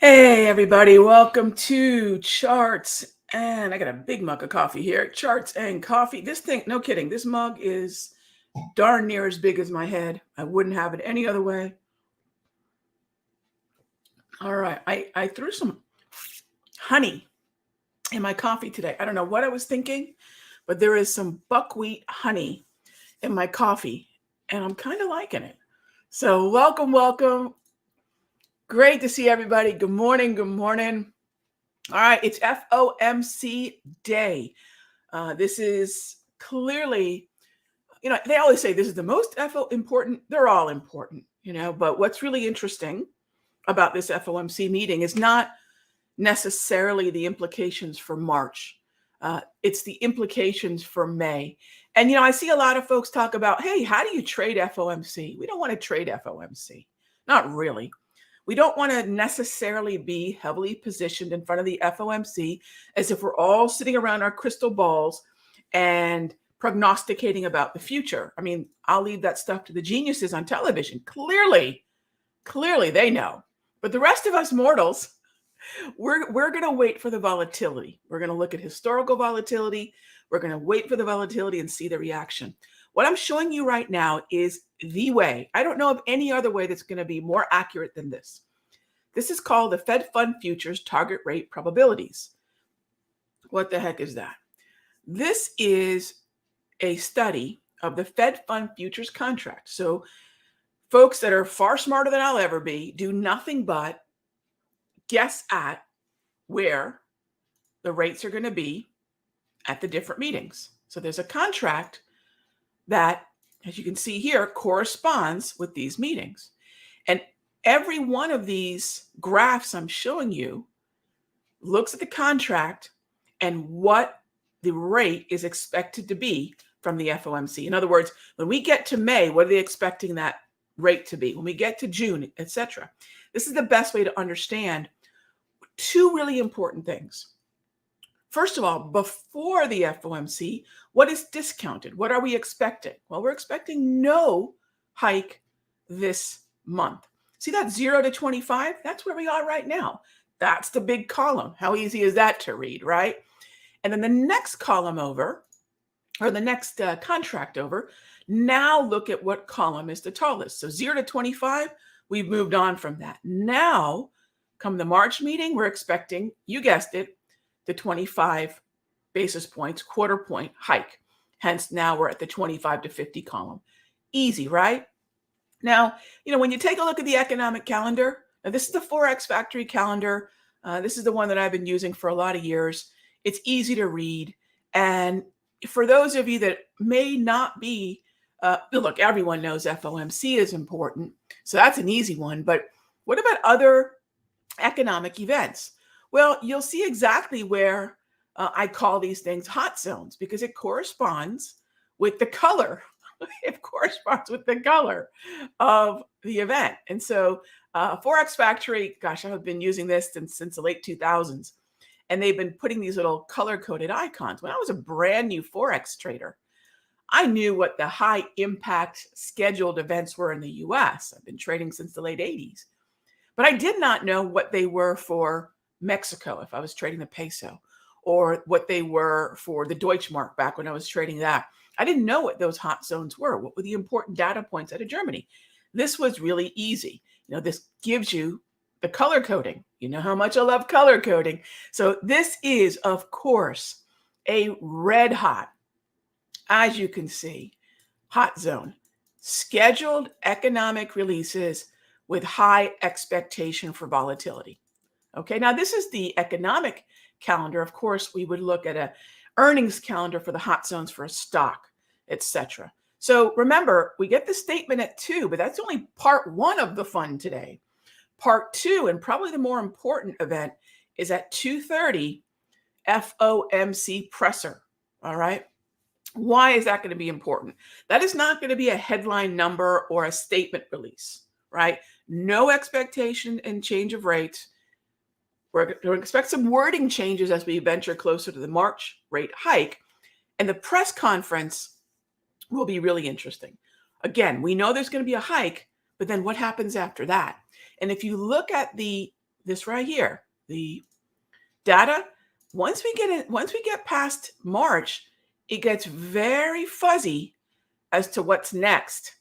Hey, everybody, welcome to Charts. And I got a big mug of coffee here. Charts and coffee. This thing, no kidding, this mug is darn near as big as my head. I wouldn't have it any other way. All right, I threw some honey in my coffee today. I don't know what I was thinking, but there is some buckwheat honey in my coffee, and I'm kind of liking it. So, welcome. Great to see everybody. Good morning. All right, it's FOMC day. This is clearly, they always say this is the most important. They're all important, but what's really interesting about this FOMC meeting is not necessarily the implications for March. It's the implications for May. And, I see a lot of folks talk about, hey, how do you trade FOMC? We don't want to trade FOMC. Not really. We don't want to necessarily be heavily positioned in front of the FOMC as if we're all sitting around our crystal balls and prognosticating about the future. I mean, I'll leave that stuff to the geniuses on television. Clearly they know. But the rest of us mortals, we're going to wait for the volatility. We're going to look at historical volatility. We're going to wait for the volatility and see the reaction. What I'm showing you right now is the way. I don't know of any other way that's going to be more accurate than this. This is called the Fed Fund Futures Target Rate Probabilities. What the heck is that? This is a study of the Fed Fund Futures contract. So folks that are far smarter than I'll ever be do nothing but guess at where the rates are going to be at the different meetings. So there's a contract that, as you can see here, corresponds with these meetings. And every one of these graphs I'm showing you looks at the contract and what the rate is expected to be from the FOMC. In other words, when we get to May, what are they expecting that rate to be? When we get to June, etc. This is the best way to understand two really important things. First of all, before the FOMC, what is discounted? What are we expecting? Well, we're expecting no hike this month. See that 0 to 25? That's where we are right now. That's the big column. How easy is that to read, right? And then the next column over, or the next contract over, now look at what column is the tallest. So 0 to 25, we've moved on from that. Now, come the March meeting, we're expecting, you guessed it, the 25 basis points, quarter point hike. Hence, now we're at the 25 to 50 column. Easy, right? Now, when you take a look at the economic calendar, now this is the Forex Factory calendar. This is the one that I've been using for a lot of years. It's easy to read. And for those of you that may not be, look, everyone knows FOMC is important. So that's an easy one. But what about other economic events? Well, you'll see exactly where I call these things hot zones because it corresponds with the color. It corresponds with the color of the event. And so Forex Factory, gosh, I've been using this since the late 2000s. And they've been putting these little color-coded icons. When I was a brand new Forex trader, I knew what the high impact scheduled events were in the US. I've been trading since the late 80s. But I did not know what they were for Mexico if I was trading the peso, or what they were for the Deutschmark back when I was trading that. I didn't know what those hot zones were. What were the important data points out of Germany? This was really easy. This gives you the color coding. You know how much I love color coding. So this is, of course, a red hot, as you can see, hot zone. Scheduled economic releases with high expectation for volatility. Okay, now this is the economic calendar. Of course, we would look at a earnings calendar for the hot zones for a stock, etc. So remember, we get the statement at 2, but that's only part 1 of the fun today. Part 2, and probably the more important event, is at 2:30, FOMC presser. All right. Why is that going to be important? That is not going to be a headline number or a statement release, right? No expectation and change of rates. We're going to expect some wording changes as we venture closer to the March rate hike. And the press conference will be really interesting. Again, we know there's going to be a hike, but then what happens after that? And if you look at the this right here, the data, once we get past March, it gets very fuzzy as to what's next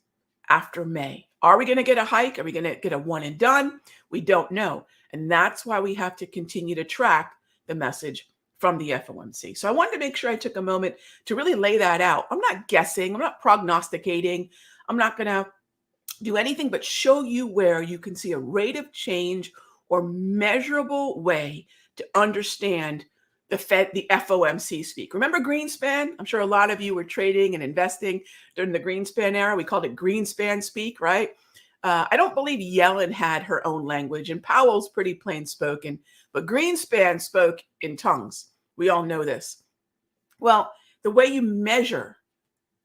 after May. Are we going to get a hike? Are we going to get a one and done? We don't know. And that's why we have to continue to track the message from the FOMC. So I wanted to make sure I took a moment to really lay that out. I'm not guessing, I'm not prognosticating, I'm not going to do anything but show you where you can see a rate of change or measurable way to understand the Fed, the FOMC speak. Remember Greenspan? I'm sure a lot of you were trading and investing during the Greenspan era. We called it Greenspan speak, right? I don't believe Yellen had her own language, and Powell's pretty plain spoken, but Greenspan spoke in tongues. We all know this. Well, the way you measure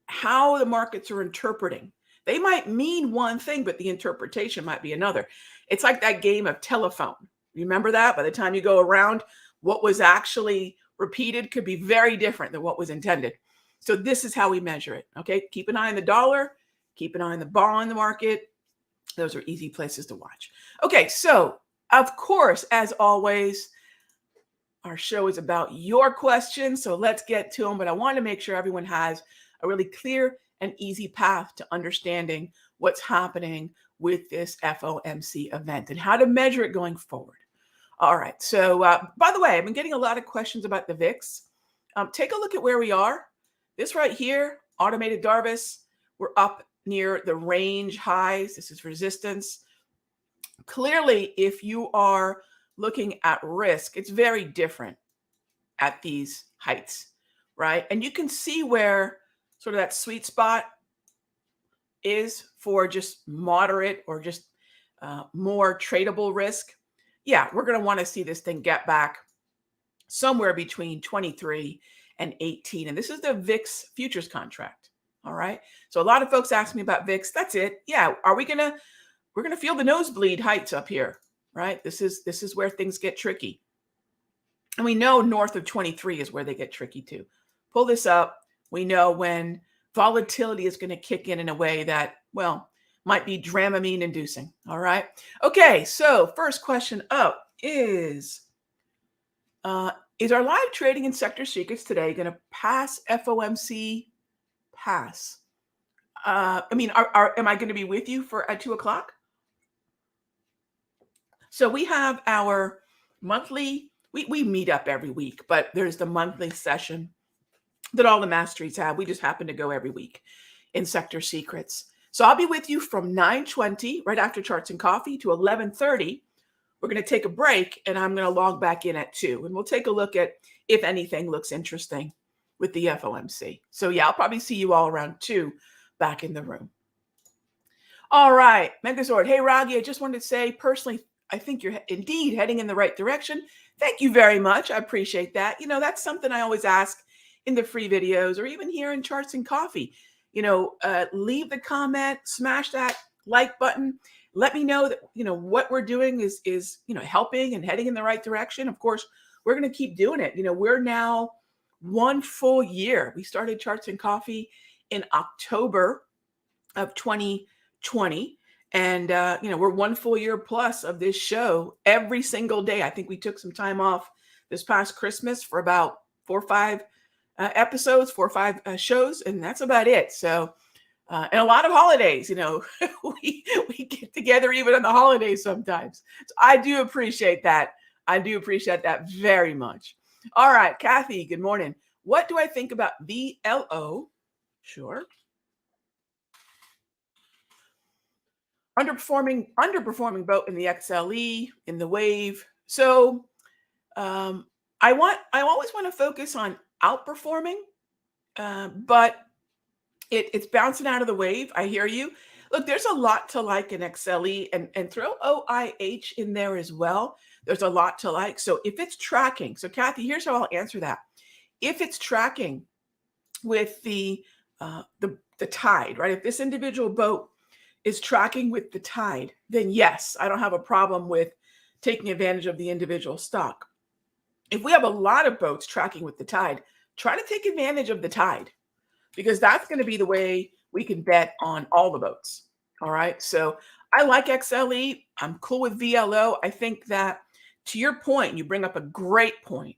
how the markets are interpreting, they might mean one thing, but the interpretation might be another. It's like that game of telephone. Remember that? By the time you go around, what was actually repeated could be very different than what was intended. So this is how we measure it. Okay. Keep an eye on the dollar, keep an eye on the bond market. Those are easy places to watch. Okay. So of course, as always, our show is about your questions. So let's get to them. But I want to make sure everyone has a really clear and easy path to understanding what's happening with this FOMC event and how to measure it going forward. All right. So, by the way, I've been getting a lot of questions about the VIX. Take a look at where we are. This right here, automated Darvis, we're up near the range highs. This is resistance. Clearly, if you are looking at risk, it's very different at these heights, right? And you can see where sort of that sweet spot is for just moderate or just more tradable risk. Yeah, we're going to want to see this thing get back somewhere between 23 and 18. And this is the VIX futures contract. All right. So a lot of folks ask me about VIX. That's it. Yeah. We're going to feel the nosebleed heights up here, right? This is where things get tricky. And we know north of 23 is where they get tricky too. Pull this up. We know when volatility is going to kick in a way that, well, might be Dramamine inducing. All right. Okay. So first question up is our live trading in sector secrets today going to pass FOMC pass? Am I going to be with you at 2:00? So we have our monthly, we meet up every week, but there's the monthly session that all the masteries have. We just happen to go every week in sector secrets. So I'll be with you from 9:20 right after charts and coffee to 11:30. We're going to take a break and I'm going to log back in at 2 and we'll take a look at if anything looks interesting with the FOMC. So yeah, I'll probably see you all around 2 back in the room. All right, Megazord. Hey, Raghee, I just wanted to say personally, I think you're indeed heading in the right direction. Thank you very much. I appreciate that. You know, that's something I always ask in the free videos or even here in Charts and Coffee. You know, leave the comment, smash that like button. Let me know that, you know, what we're doing is, you know, helping and heading in the right direction. Of course, we're going to keep doing it. You know, we're now 1 full year. We started Charts and Coffee in October of 2020. And, you know, we're 1 full year plus of this show every single day. I think we took some time off this past Christmas for about 4 or 5 episodes, 4 or 5 shows, and that's about it. So, and a lot of holidays, you know, we get together even on the holidays sometimes. So I do appreciate that. I do appreciate that very much. All right, Kathy, good morning. What do I think about VLO? Sure. Underperforming boat in the XLE, in the wave. So I always want to focus on outperforming, but it's bouncing out of the wave. I hear you. Look, there's a lot to like in XLE and throw OIH in there as well. There's a lot to like. So if it's tracking, so Kathy, here's how I'll answer that. If it's tracking with the tide, right? If this individual boat is tracking with the tide, then yes, I don't have a problem with taking advantage of the individual stock. If we have a lot of boats tracking with the tide, try to take advantage of the tide because that's going to be the way we can bet on all the boats. All right. So I like XLE. I'm cool with VLO. I think that to your point, you bring up a great point.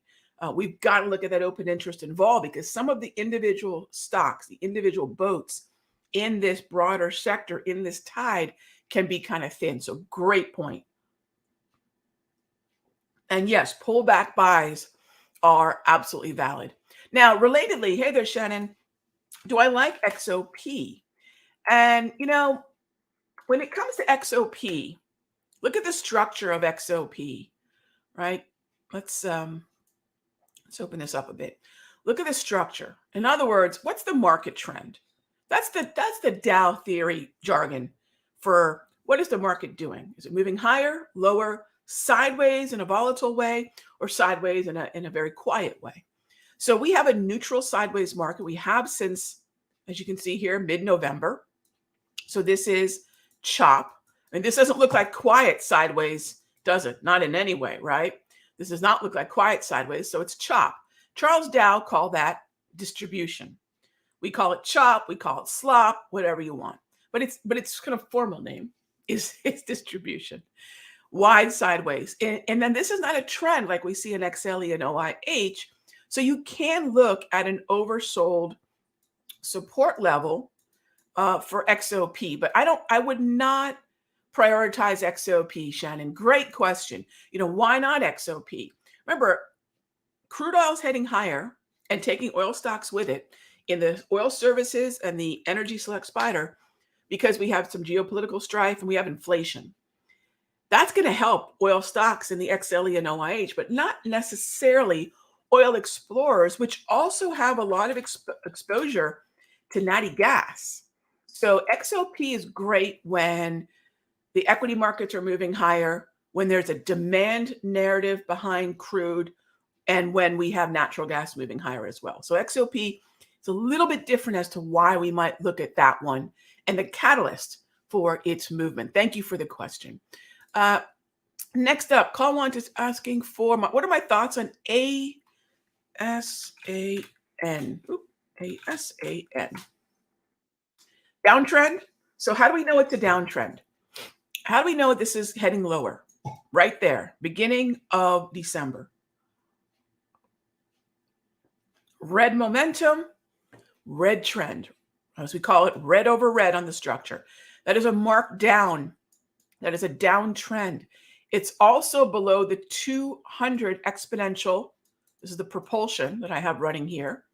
We've got to look at that open interest in vol, because some of the individual stocks, the individual boats in this broader sector, in this tide, can be kind of thin. So great point. And yes, pullback buys are absolutely valid. Now, relatedly, hey there, Shannon, do I like XOP? And, when it comes to XOP, look at the structure of XOP, right? Let's open this up a bit. Look at the structure. In other words, what's the market trend? That's the Dow theory jargon for what is the market doing? Is it moving higher, lower, sideways in a volatile way, or sideways in a very quiet way? So we have a neutral sideways market. We have since, as you can see here, mid-November. So this is chop. And this doesn't look like quiet sideways, does it? Not in any way, right? This does not look like quiet sideways, so it's chop. Charles Dow called that distribution. We call it chop, we call it slop, whatever you want. But its kind of formal name is its distribution. Wide sideways. And then this is not a trend like we see in XLE and OIH. So you can look at an oversold support level for XOP, but I would not prioritize XOP, Shannon. Great question. Why not XOP? Remember, crude oil is heading higher and taking oil stocks with it in the oil services and the energy select spider, because we have some geopolitical strife and we have inflation. That's going to help oil stocks in the XLE and OIH, but not necessarily oil explorers, which also have a lot of exposure to natty gas. So XOP is great when the equity markets are moving higher, when there's a demand narrative behind crude, and when we have natural gas moving higher as well. So XOP is a little bit different as to why we might look at that one and the catalyst for its movement. Thank you for the question. Next up, call one is asking for what are my thoughts on ASAN? ASAN. Downtrend. So how do we know it's a downtrend? How do we know this is heading lower? Right there, beginning of December. Red momentum, red trend, as we call it, red over red on the structure. That is a mark down. That is a downtrend. It's also below the 200 exponential. This is the propulsion that I have running here.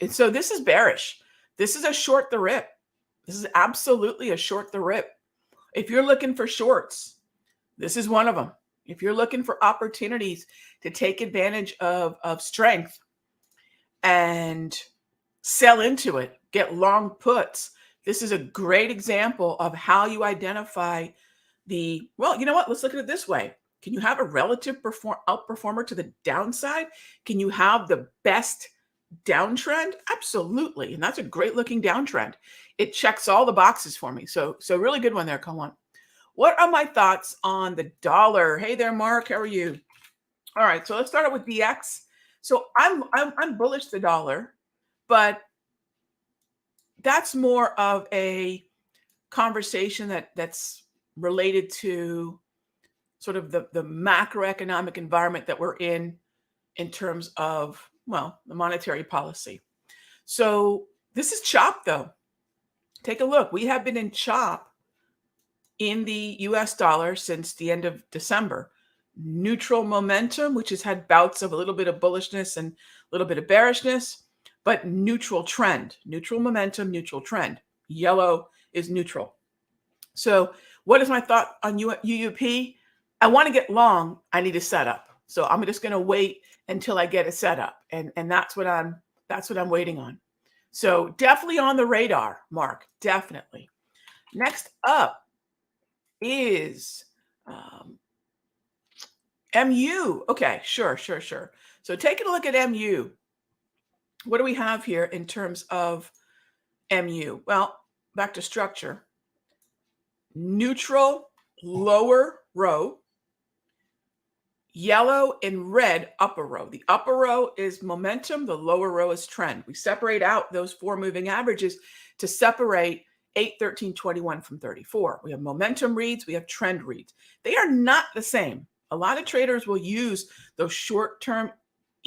And so this is bearish. This is a short the rip. This is absolutely a short the rip. If you're looking for shorts, this is one of them. If you're looking for opportunities to take advantage of strength and sell into it, get long puts, this is a great example of how you identify well, you know what? Let's look at it this way. Can you have a relative outperformer to the downside? Can you have the best downtrend? Absolutely. And that's a great looking downtrend. It checks all the boxes for me. So really good one there, Kawan. What are my thoughts on the dollar? Hey there, Mark. How are you? All right. So let's start out with DX. So I'm bullish the dollar, but that's more of a conversation that's related to sort of the macroeconomic environment that we're in terms of, well, the monetary policy. So this is chop, though. Take a look. We have been in chop in the US dollar since the end of December. Neutral momentum, which has had bouts of a little bit of bullishness and a little bit of bearishness, but neutral trend, neutral momentum, neutral trend. Yellow is neutral. So what is my thought on UUP? I want to get long. I need a setup. So I'm just going to wait until I get a setup. And that's what I'm waiting on. So definitely on the radar, Mark, definitely. Next up is MU. Okay, sure. So taking a look at MU. What do we have here in terms of MU? Well, back to structure. Neutral lower row, yellow and red upper row. The upper row is momentum, the lower row is trend. We separate out those four moving averages to separate 8, 13, 21 from 34. We have momentum reads, we have trend reads. They are not the same, A lot of traders will use those short-term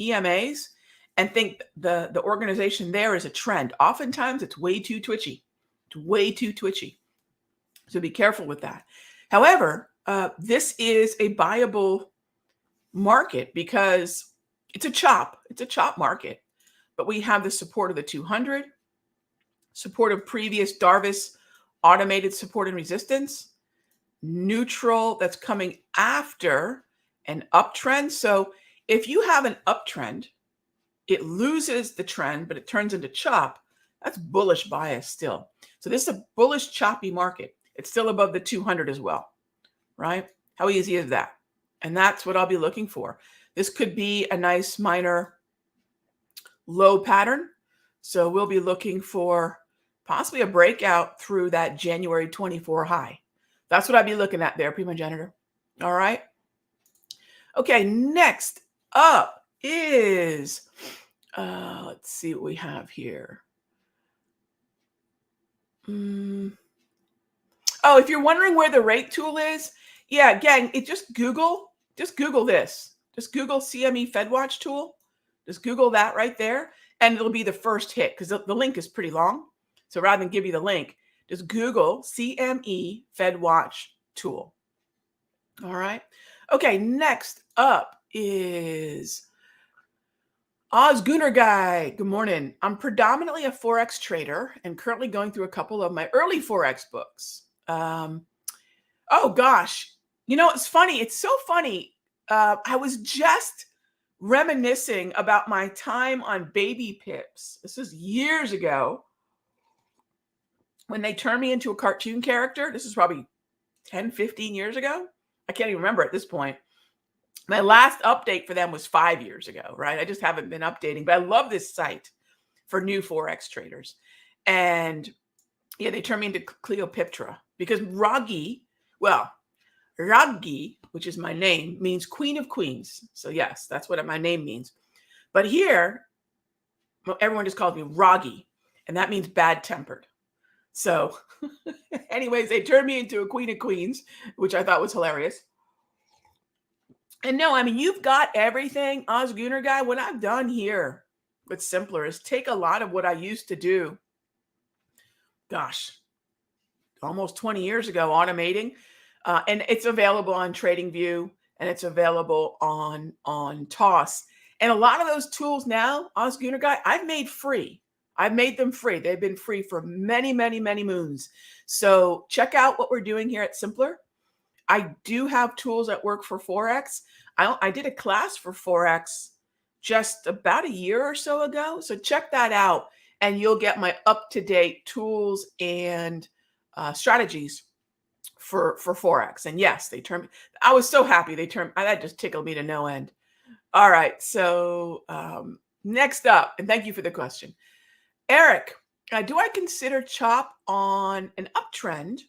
EMAs and think the organization there is a trend. Oftentimes, it's way too twitchy. It's way too twitchy. So be careful with that. However, this is a buyable market because it's a chop. It's a chop market. But we have the support of the 200, support of previous Darvis automated support and resistance, neutral that's coming after an uptrend. So if you have an uptrend, it loses the trend, but it turns into chop. That's bullish bias still. So this is a bullish choppy market. It's still above the 200 as well, right? How easy is that? And that's what I'll be looking for. This could be a nice minor low pattern. So we'll be looking for possibly a breakout through that January 24 high. That's what I'd be looking at there, primogenitor. All right. Okay, next up is, let's see what we have here. Oh, if you're wondering where the rate tool is, yeah, again, just Google this. Just Google CME FedWatch tool. Just Google that right there, and it'll be the first hit because the link is pretty long. So rather than give you the link, just Google CME FedWatch tool. All right. Okay, next up is Oz Gooner Guy. Good morning. I'm predominantly a Forex trader and currently going through a couple of my early Forex books. Oh gosh, it's funny. It's so funny. I was just reminiscing about my time on BabyPips. This is years ago when they turned me into a cartoon character. This is probably 10, 15 years ago. I can't even remember at this point. My last update for them was 5 years ago, right? I just haven't been updating, but I love this site for new Forex traders. And yeah, they turned me into Cleopatra because Raghee, which is my name, means Queen of Queens. So yes, that's what my name means. But here, everyone just calls me Raghee, and that means bad-tempered. So anyways, they turned me into a Queen of Queens, which I thought was hilarious. And no, I mean, you've got everything, Oz Gooner Guy. What I've done here with Simpler is take a lot of what I used to do, gosh, almost 20 years ago, automating. And it's available on TradingView, and it's available on Toss. And a lot of those tools now, Oz Gooner Guy, I've made free. I've made them free. They've been free for many, many, many moons. So check out what we're doing here at Simpler. I do have tools that work for Forex. I did a class for Forex just about a year or so ago. So check that out, and you'll get my up-to-date tools and strategies for Forex. And yes, I was so happy that just tickled me to no end. All right. So next up, and thank you for the question. Eric, do I consider chop on an uptrend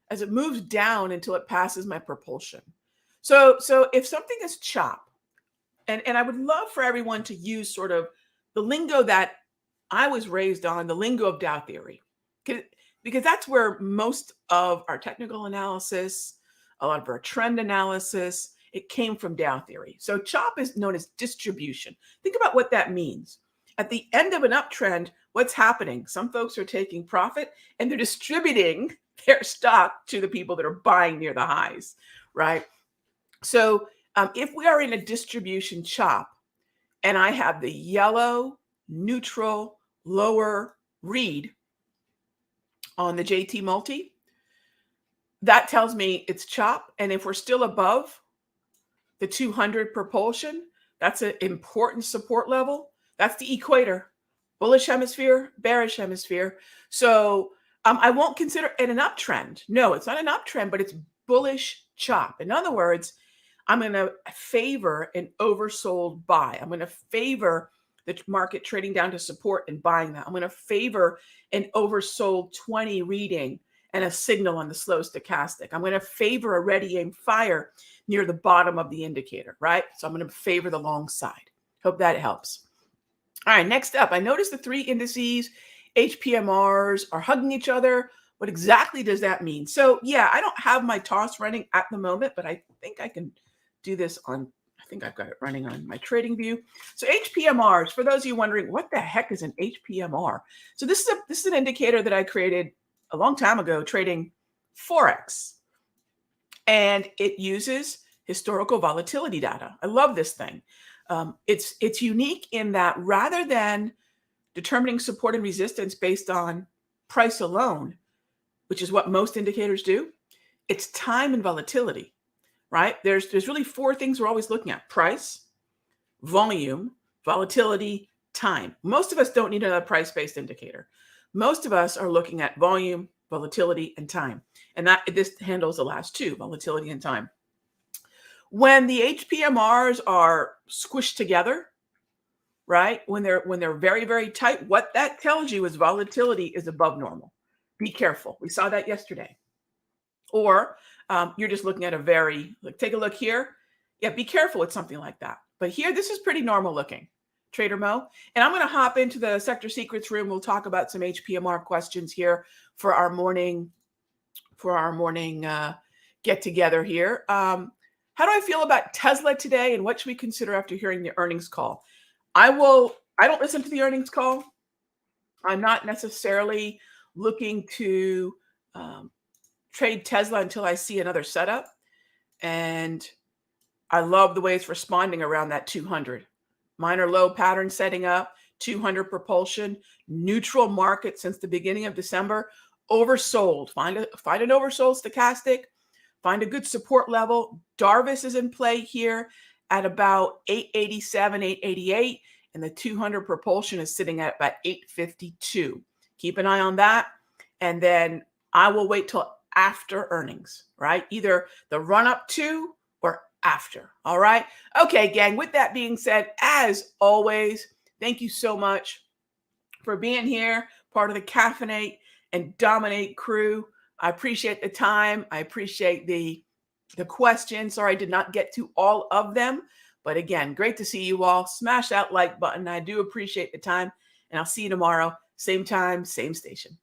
as it moves down until it passes my propulsion? So if something is chop, and I would love for everyone to use sort of the lingo that I was raised on, the lingo of Dow theory, because that's where most of our technical analysis, a lot of our trend analysis, it came from Dow theory. So chop is known as distribution. Think about what that means. At the end of an uptrend, what's happening? Some folks are taking profit and they're distributing their stock to the people that are buying near the highs, right? So if we are in a distribution chop and I have the yellow, neutral, lower read on the JT multi, that tells me it's chop. And if we're still above the 200 propulsion, that's an important support level. That's the equator, bullish hemisphere, bearish hemisphere. So I won't consider it an uptrend. No, it's not an uptrend, but it's bullish chop. In other words, I'm going to favor an oversold buy. I'm going to favor the market trading down to support and buying that. I'm going to favor an oversold 20 reading and a signal on the slow stochastic. I'm going to favor a ready aim fire near the bottom of the indicator, right? So I'm going to favor the long side. Hope that helps. All right, next up, I noticed the three indices, HPMRs, are hugging each other. What exactly does that mean? So yeah, I don't have my toss running at the moment, but I think I can do this on, I think I've got it running on my trading view. So HPMRs, for those of you wondering, what the heck is an HPMR? So this is an indicator that I created a long time ago trading Forex. And it uses historical volatility data. I love this thing. It's unique in that rather than determining support and resistance based on price alone, which is what most indicators do, it's time and volatility, right? There's really four things we're always looking at: price, volume, volatility, time. Most of us don't need another price-based indicator. Most of us are looking at volume, volatility, and time. And this handles the last two, volatility and time. When the HPMRs are squished together, right? When they're very, very tight, what that tells you is volatility is above normal. Be careful. We saw that yesterday. Or you're just looking at take a look here. Yeah, be careful with something like that. But here, this is pretty normal looking, Trader Mo. And I'm going to hop into the Sector Secrets room. We'll talk about some HPMR questions here for our morning get together here. How do I feel about Tesla today, and what should we consider after hearing the earnings call? I don't listen to the earnings call. I'm not necessarily looking to trade Tesla until I see another setup. And I love the way it's responding around that 200. Minor low pattern setting up, 200 propulsion, neutral market since the beginning of December, oversold. Find an oversold stochastic, find a good support level. Darvis is in play here at about 887, 888, and the 200 propulsion is sitting at about 852. Keep an eye on that. And then I will wait till after earnings, right? Either the run up to or after. All right. Okay, gang. With that being said, as always, thank you so much for being here, part of the Caffeinate and Dominate crew. I appreciate the time. I appreciate the questions. Sorry I did not get to all of them. But again, great to see you all. Smash that like button. I do appreciate the time. And I'll see you tomorrow. Same time, same station.